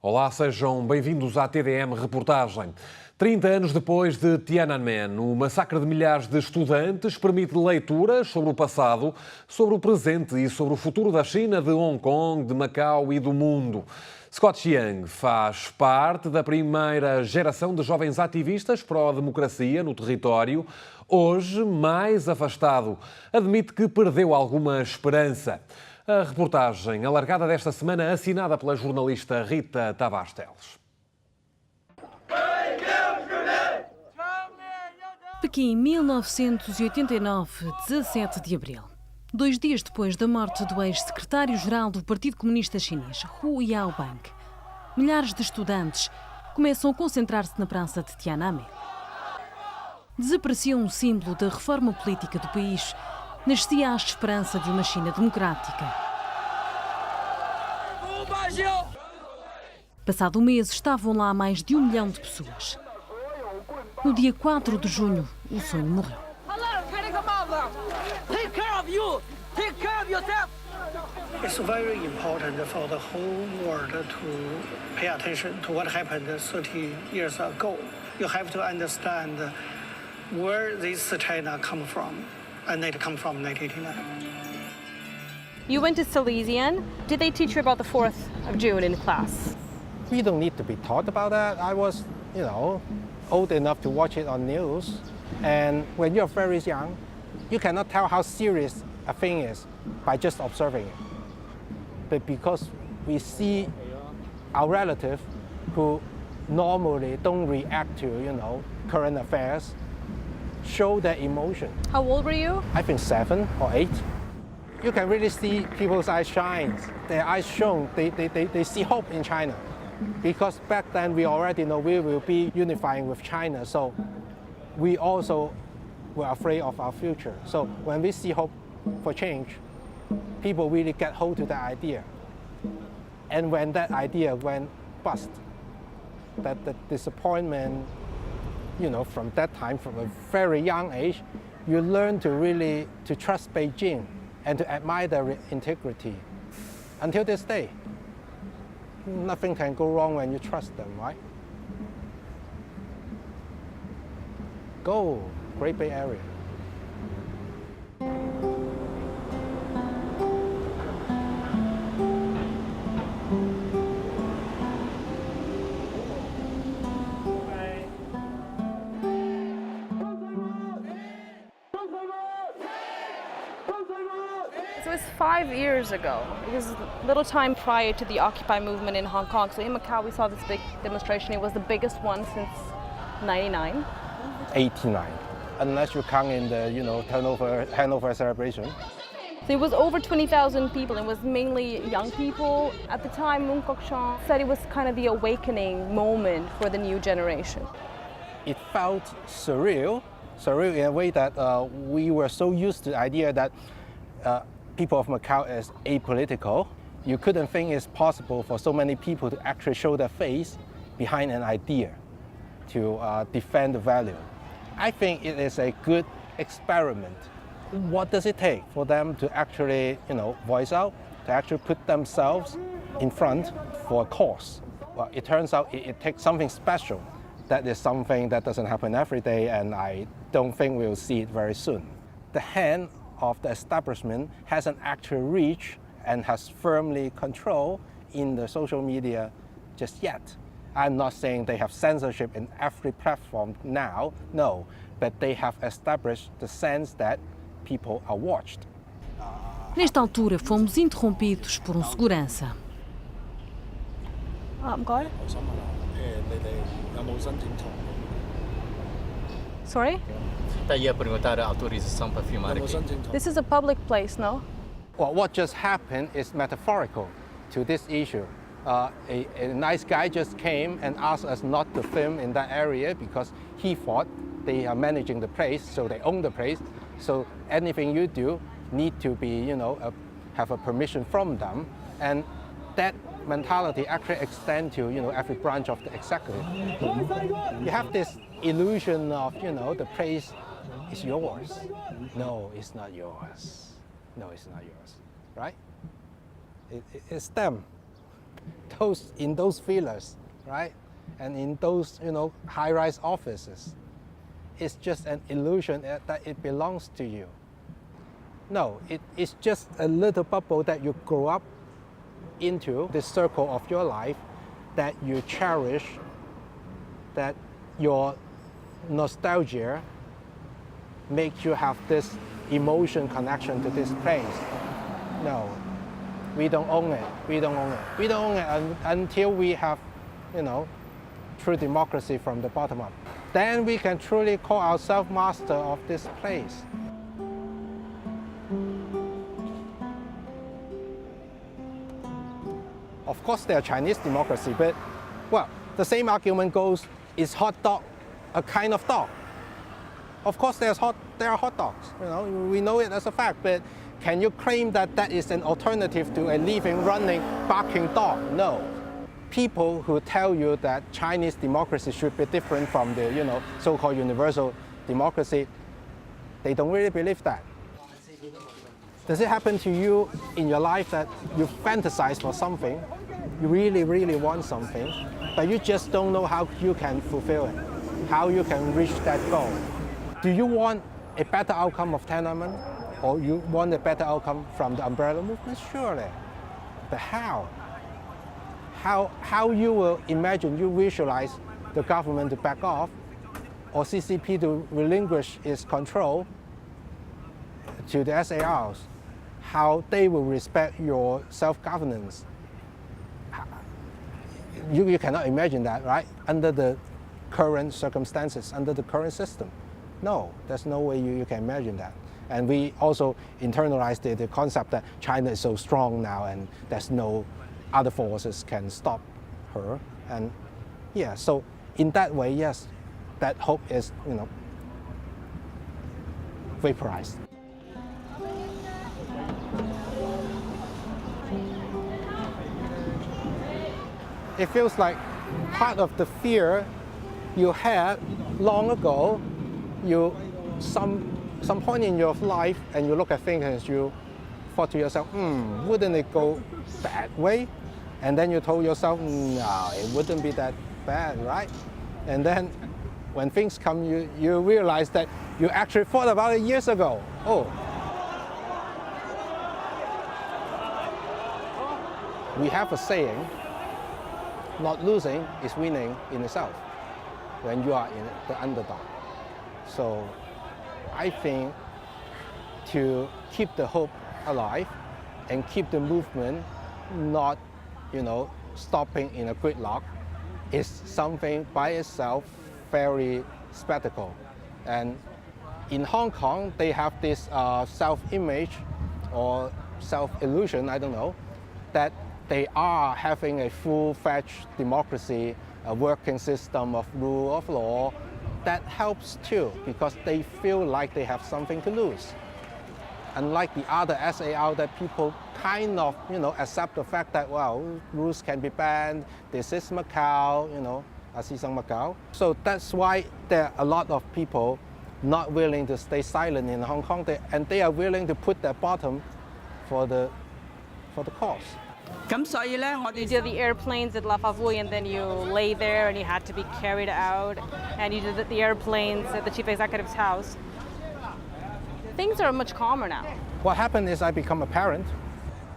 Olá, sejam bem-vindos à TDM Reportagem. 30 anos depois de Tiananment, o massacre de milhares de estudantes permite leituras sobre o passado, sobre o presente e sobre o futuro da China, de Hong Kong, de Macau e do mundo. Scott Chiang faz parte da primeira geração de jovens ativistas pró-democracia no território. Hoje, mais afastado, admite que perdeu alguma esperança. A reportagem alargada desta semana, assinada pela jornalista Rita Tavares Teles. Pequim, 1989, 17 de abril. 2 dias depois da morte do ex-secretário-geral do Partido Comunista Chinês, Hu Yaobang, milhares de estudantes começam a concentrar-se na praça de Tiananment. Desaparecia um símbolo da reforma política do país. Nascia a esperança de uma China democrática. Passado um mês, estavam lá mais de 1 milhão de pessoas. No dia 4 de junho, o sonho morreu. It's very important for the whole world to pay attention to what happened 30 years ago. You have to understand where this China come from, and it come from 1989. You went to Salesian. Did they teach you about the 4th of June in class? We don't need to be taught about that. I was, old enough to watch it on news. And when you're very young, you cannot tell how serious a thing is by just observing it. But because we see our relative who normally don't react to, current affairs, show their emotion. How old were you? I think 7 or 8. You can really see people's eyes shine. Their eyes shone. They see hope in China. Because back then we already know we will be unifying with China. So we also were afraid of our future. So when we see hope for change, people really get hold to the idea. And when that idea went bust, that the disappointment, from that time, from a very young age, you learn to really to trust Beijing and to admire their integrity. Until this day, nothing can go wrong when you trust them, right? Go, Great Bay Area. So it was 5 years ago. It was a little time prior to the Occupy movement in Hong Kong. So in Macau, we saw this big demonstration. It was the biggest one since 99. 89, unless you count in the, handover celebration. So it was over 20,000 people. It was mainly young people. At the time, Mun Kok-shang said it was kind of the awakening moment for the new generation. It felt surreal in a way that we were so used to the idea that people of Macau is apolitical. You couldn't think it's possible for so many people to actually show their face behind an idea to defend the value. I think it is a good experiment. What does it take for them to actually, voice out, to actually put themselves in front for a cause? Well, it turns out it takes something special. That is something that doesn't happen every day, and I don't think we'll see it very soon. The hand of the establishment hasn't actually reached and has firmly control in the social media just yet. I'm not saying they have censorship in every platform now, no, but they have established the sense that people are watched. Nesta altura, fomos interrompidos por segurança. Sorry? This is a public place, no? Well, what just happened is metaphorical to this issue. A nice guy just came and asked us not to film in that area because he thought they are managing the place, so they own the place. So anything you do need to be, have a permission from them. And that mentality actually extends to, every branch of the executive. You have this illusion of, the place is yours. No, it's not yours. No, it's not yours, right? It's them. in those villas, right? And in those, high-rise offices. It's just an illusion that it belongs to you. No, it's just a little bubble that you grow up into, the circle of your life that you cherish, that your nostalgia makes you have this emotion connection to this place. No, we don't own it. We don't own it. We don't own it until we have, true democracy from the bottom up. Then we can truly call ourselves master of this place. Of course, there are Chinese democracy, but, well, the same argument goes, is hot dog a kind of dog? Of course, there are hot dogs. We know it as a fact, but can you claim that that is an alternative to a living, running, barking dog? No. People who tell you that Chinese democracy should be different from the, so-called universal democracy, they don't really believe that. Does it happen to you in your life that you fantasize for something, you really, really want something, but you just don't know how you can fulfill it, how you can reach that goal? Do you want a better outcome of Tiananment, or you want a better outcome from the umbrella movement? Surely. But how? How you will imagine, you visualize the government to back off, or CCP to relinquish its control to the SARs, how they will respect your self-governance. You cannot imagine that, right? Under the current circumstances, under the current system. No, there's no way you can imagine that. And we also internalized the concept that China is so strong now and there's no other forces can stop her. And yeah, so in that way, yes, that hope is, vaporized. It feels like part of the fear you had long ago, some point in your life, and you look at things and you thought to yourself, wouldn't it go that way? And then you told yourself, no, it wouldn't be that bad, right? And then when things come, you realize that you actually thought about it years ago. Oh. We have a saying, not losing is winning in itself when you are in the underdog. So I think to keep the hope alive and keep the movement not, stopping in a gridlock is something by itself very spectacle. And in Hong Kong, they have this self-image or self-illusion, I don't know, that they are having a full-fledged democracy, a working system of rule of law. That helps too, because they feel like they have something to lose. Unlike the other SAR that people kind of, accept the fact that, well, rules can be banned, this is Macau, Macau. So that's why there are a lot of people not willing to stay silent in Hong Kong, and they are willing to put their bottom for the cause. You did the airplanes at La Favouille, and then you lay there and you had to be carried out, and you did the airplanes at the chief executive's house. Things are much calmer now. What happened is I become a parent.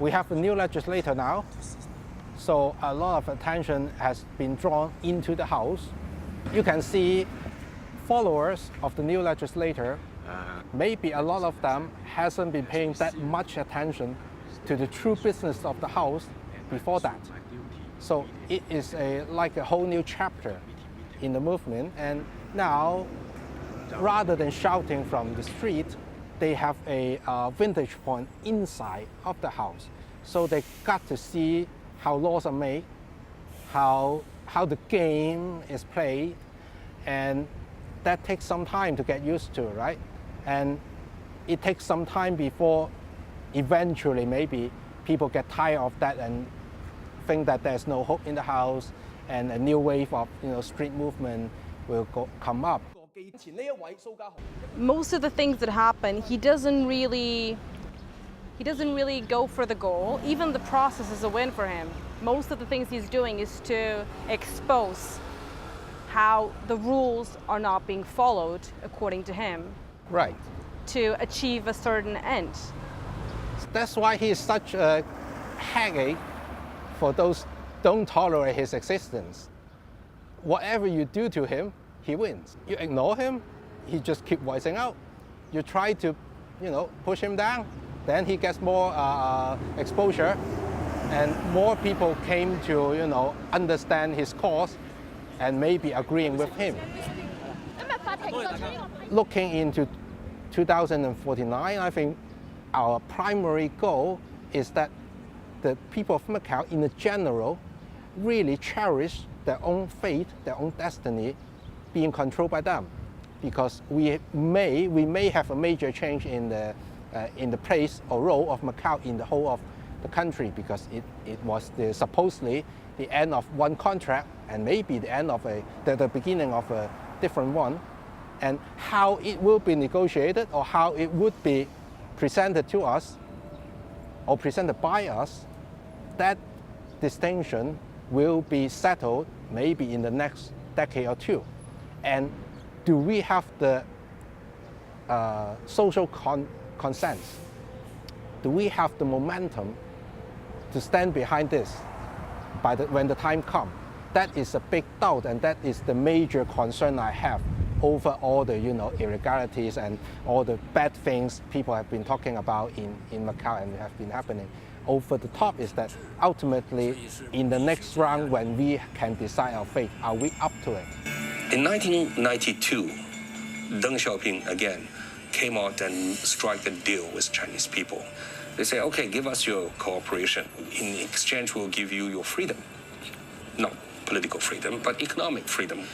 We have a new legislator now, so a lot of attention has been drawn into the House. You can see followers of the new legislator, maybe a lot of them hasn't been paying that much attention to the true business of the House before that. So it is like a whole new chapter in the movement. And now, rather than shouting from the street, they have a vantage point inside of the House. So they got to see how laws are made, how the game is played, and that takes some time to get used to, right? And it takes some time before eventually maybe people get tired of that and think that there's no hope in the House, and a new wave of street movement will come up. Most of the things that happen, he doesn't really go for the goal. Even the process is a win for him. most of the things he's doing is to expose how the rules are not being followed according to him. Right. To achieve a certain end. That's why he is such a headache for those who don't tolerate his existence. Whatever you do to him, he wins. You ignore him, he just keeps voicing out. You try to, push him down, then he gets more exposure, and more people came to, understand his cause and maybe agreeing with him. Looking into 2049, I think our primary goal is that the people of Macau in general really cherish their own fate, their own destiny being controlled by them. Because we may have a major change in the place or role of Macau in the whole of the country, because it was supposedly the end of one contract and maybe the end of the beginning of a different one. And how it will be negotiated or how it would be presented to us or presented by us, that distinction will be settled maybe in the next decade or two. And do we have the social consensus? Do we have the momentum to stand behind this when the time comes? That is a big doubt, and that is the major concern I have over all the irregularities and all the bad things people have been talking about in Macau and have been happening. Over the top is that ultimately in the next round when we can decide our fate, are we up to it? In 1992, Deng Xiaoping again came out and struck a deal with Chinese people. They say, okay, give us your cooperation. In exchange, we'll give you your freedom. Not political freedom, but economic freedom.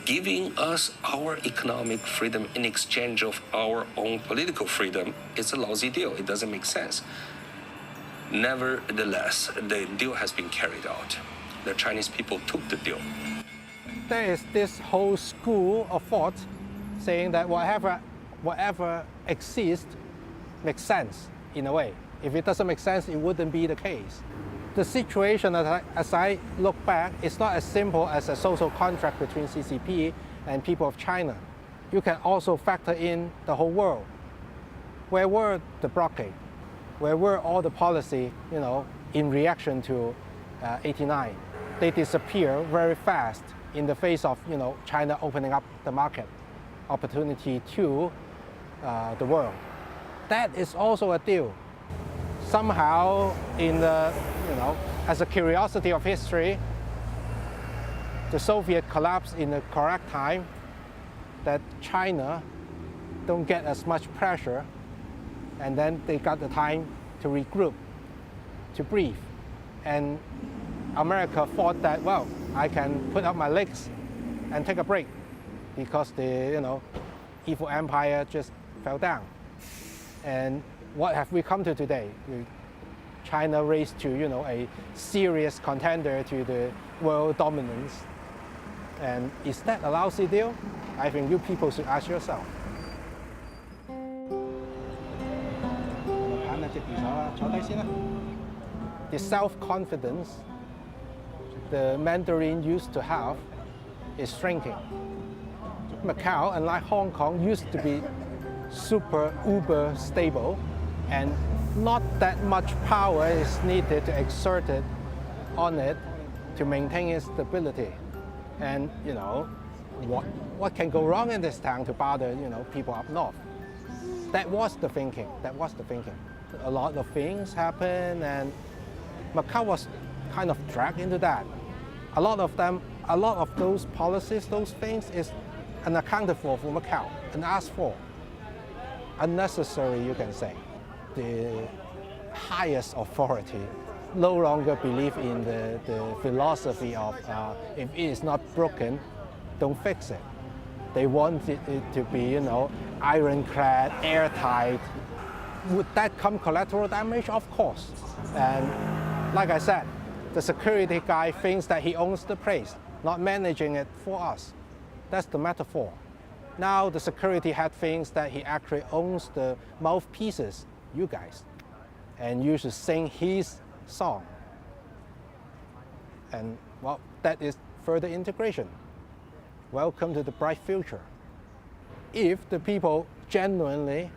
Giving us our economic freedom in exchange of our own political freedom is a lousy deal. It doesn't make sense. Nevertheless, the deal has been carried out. The Chinese people took the deal. There is this whole school of thought saying that whatever exists makes sense in a way. If it doesn't make sense, it wouldn't be the case. The situation, as I look back, is not as simple as a social contract between CCP and people of China. You can also factor in the whole world. Where were the blockade? Where were all the policy, in reaction to 89? They disappear very fast in the face of, China opening up the market opportunity to the world. That is also a deal. Somehow, as a curiosity of history, the Soviet collapsed in the correct time, that China don't get as much pressure, and then they got the time to regroup, to breathe. And America thought that, well, I can put up my legs and take a break, because the evil empire just fell down. And what have we come to today? China raised to a serious contender to the world dominance. And is that a lousy deal? I think you people should ask yourself. The self-confidence the Mandarin used to have is shrinking. Macau, unlike Hong Kong, used to be uber stable, and not that much power is needed to exert it on it to maintain its stability. And what can go wrong in this town to bother people up north? That was the thinking. A lot of things happened, and Macau was kind of dragged into that. A lot of those policies, those things is unaccounted for Macau, and asked for. Unnecessary, you can say. The highest authority no longer believe in the philosophy of if it is not broken, don't fix it. They want it to be, ironclad, airtight. Would that come collateral damage? Of course. And like I said, the security guy thinks that he owns the place, not managing it for us. That's the metaphor. Now the security head thinks that he actually owns the mouthpieces, you guys, and you should sing his song. And well, that is further integration. Welcome to the bright future. If the people genuinely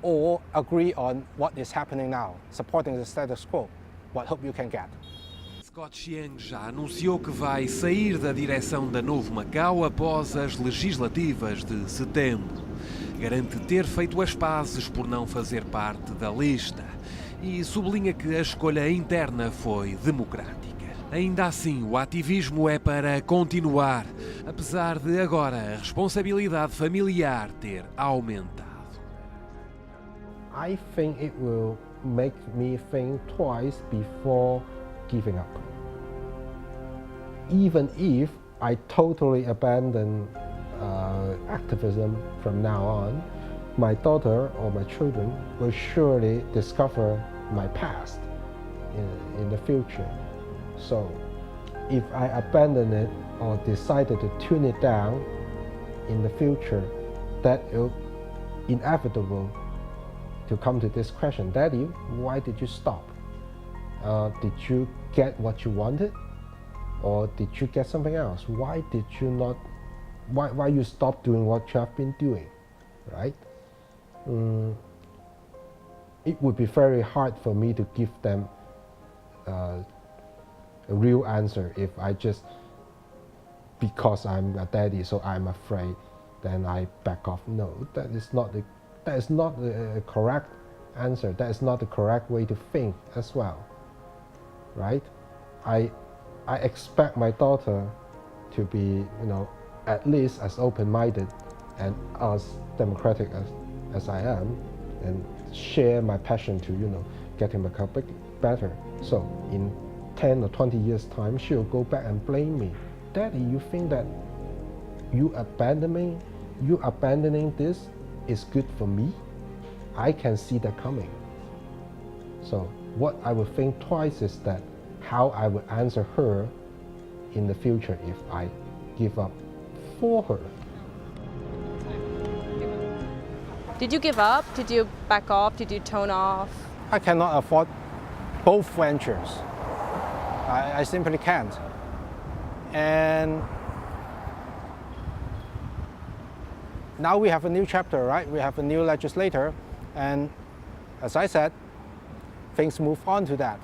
all agree on what is happening now, supporting the status quo, what hope you can get? Chiang já anunciou que vai sair da direção da Novo Macau após as legislativas de setembro. Garante ter feito as pazes por não fazer parte da lista e sublinha que a escolha interna foi democrática. Ainda assim, o ativismo é para continuar, apesar de agora a responsabilidade familiar ter aumentado. I think it will make me think twice before giving up. Even if I totally abandon activism from now on, my daughter or my children will surely discover my past in the future. So if I abandon it or decided to tune it down in the future, that is inevitable to come to this question: Daddy, why did you stop? Did you get what you wanted, or did you get something else? Why did you not? Why you stopped doing what you have been doing, right? It would be very hard for me to give them a real answer if I just, because I'm a daddy, so I'm afraid, then I back off. No, that is not the correct answer. That is not the correct way to think as well, right? I expect my daughter to be, at least as open-minded and as democratic as I am, and share my passion to, getting Macau better. So in 10 or 20 years' time, she'll go back and blame me. Daddy, you think that you abandoning this is good for me? I can see that coming. So what I would think twice is that how I would answer her in the future if I give up for her. Did you give up? Did you back off? Did you tone off? I cannot afford both ventures. I simply can't. And now we have a new chapter, right? We have a new legislator, and as I said, things move on to that.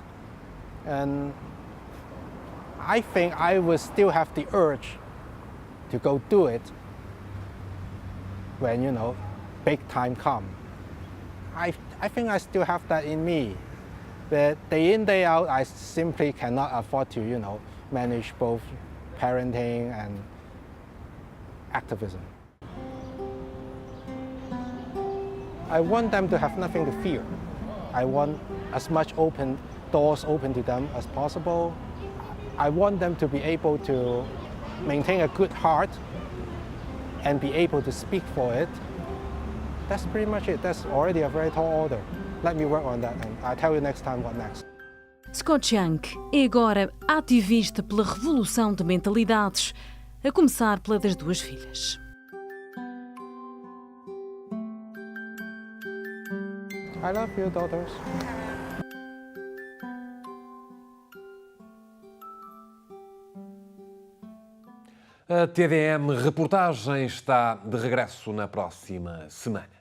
And I think I will still have the urge to go do it when, big time come. I think I still have that in me. But day in, day out, I simply cannot afford to, manage both parenting and activism. I want them to have nothing to fear. I want as much doors open to them as possible. I want them to be able to maintain a good heart and be able to speak for it. That's pretty much it. That's already a very tall order. Let me work on that, and I'll tell you next time what next. Chiang é agora ativista pela revolução de mentalidades, a começar pela das duas filhas. I love you, daughters. A TDM Reportagem está de regresso na próxima semana.